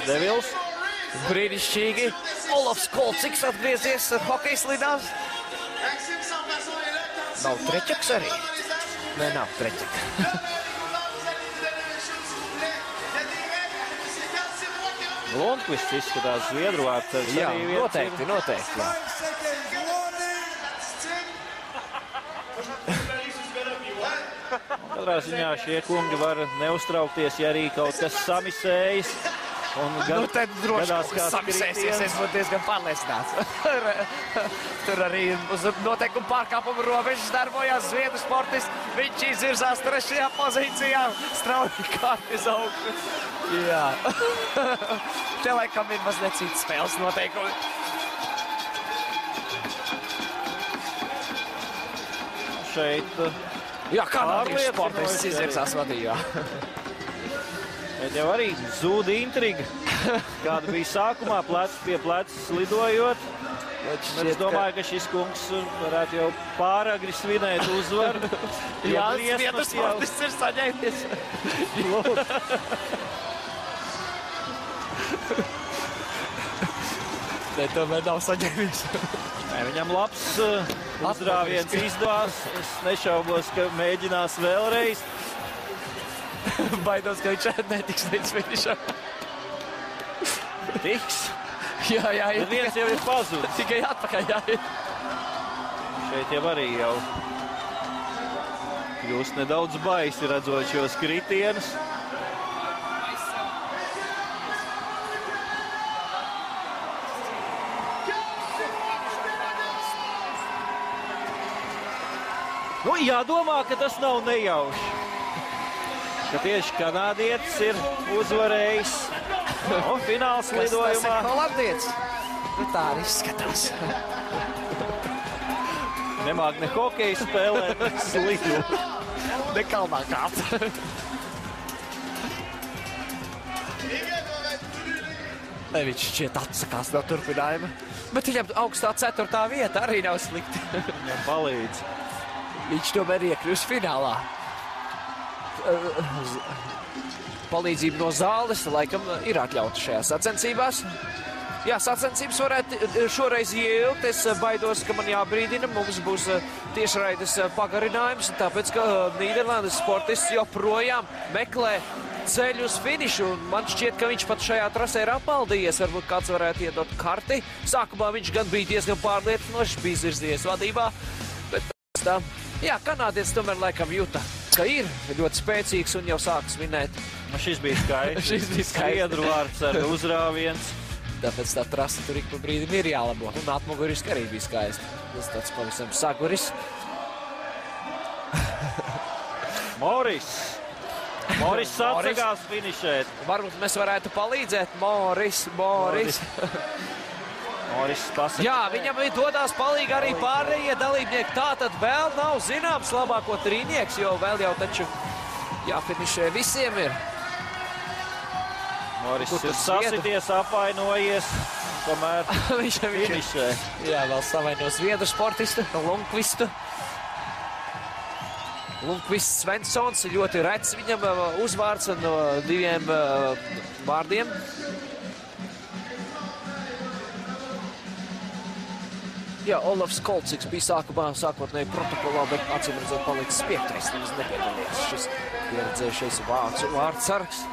Devils. Brīnišķīgi. Olofs Kolciks atgriezies hokeja slidās. Nav Treķaks arī? Nē, nav Treķaka. Lundqvists izskatās Zviedru vārds. Jā, noteikti, noteikti. Jā. Katrā ziņā šie kungi var neuztraukties, ja arī kaut kas samisējas. Nu, tad droši samisēsies, es būtu diezgan pārliecināts. Tur arī uz noteikumu pārkāpumu robežas darbojās Zviedru sportists. Viņš izvirzās 3. pozīcijā, strauji kārt uz augšu. Jā. Te laikam ir mazliet cits spēles noteikumi. Šeit jā, kanādiešu sportists izvirzās vadījā. Bet jau arī zūd intriga, kāda bija sākumā, plecs pie plecs lidojot. Es domāju, ka šis kungs varētu jau pāragri svinēt uzvaru. Jā, Zviedru sportists ir saņēmies. Ne, tomēr nav saņēmies. Viņam labs uzrāviens izdevās. Es nešaubos, ka mēģinās vēlreiz. Baidos, ka viņš netiks līdz finišam. Tiks. Jā, bet viens jau ir pazudis. Tikai atpakaļ jāiet. Šeit jau arī jau kļūst nedaudz baisi redzot šos kritienus. Nu, jādomā, ka tas nav nejauši. Ka tieši kanādietis ir uzvarējis fināls lidojumā. Tas ir holandietis. Nu, tā arī izskatās. Nemāk ne hokeju spēlēt, ne slidu. Ne kalnā kāpt. Ne, viņš šķiet atsakās no turpinājuma. Bet viņam augstā 4. vieta arī nav slikti. Viņam palīdz. Viņš tomēr iekļūst finālā. Palīdzība no zāles laikam ir atļauta šajās sacensībās. Jā, sacensības varētu šoreiz ieilgt. Es baidos, ka man jābrīdina. Mums būs tiešraides pagarinājums, tāpēc, ka Nīderlandes sportists joprojām meklē ceļu uz finišu. Un man šķiet, ka viņš pat šajā trasē ir apmaldījies. Varbūt kāds varētu iedot karti. Sākumā viņš gan bija diezgan pārliecinošs, bija izvirzījies vadībā. Bet pēc tam, jā, kanādietis tomēr laikam jūta, ka ir ļoti spēcīgs un jau sāks vinēt. Šis bija skaists. Šis bija skaists. Zviedru vārds ar uzrāviens. Tāpēc tā trasa tur ik pa brīdim ir jālabo. Un atmuguriski arī bija skaisti. Tas tāds pavisam saguris. Moris atsakās finišēt. Varbūt mēs varētu palīdzēt. Moris. Moris pasaka. Jā, viņam dodās palīgi arī pārējie dalībnieki. Tātad vēl nav zināms labāko trīnieks, jo vēl jau taču jāfinišē visiem ir. Moris ir sasities, apvainojies, tomēr viņš finišē. Jā, vēl savaino Zviedru sportistu, Lundqvistu. Lundqvists Svensons, ļoti rets viņam uzvārds no 2 vārdiem. Jā, Olofs Kolciks bija sākotnēji protokolā, bet acīmredzot palicis 5. Viņš nepiedalījās šis pieredzējušais vārdsargs.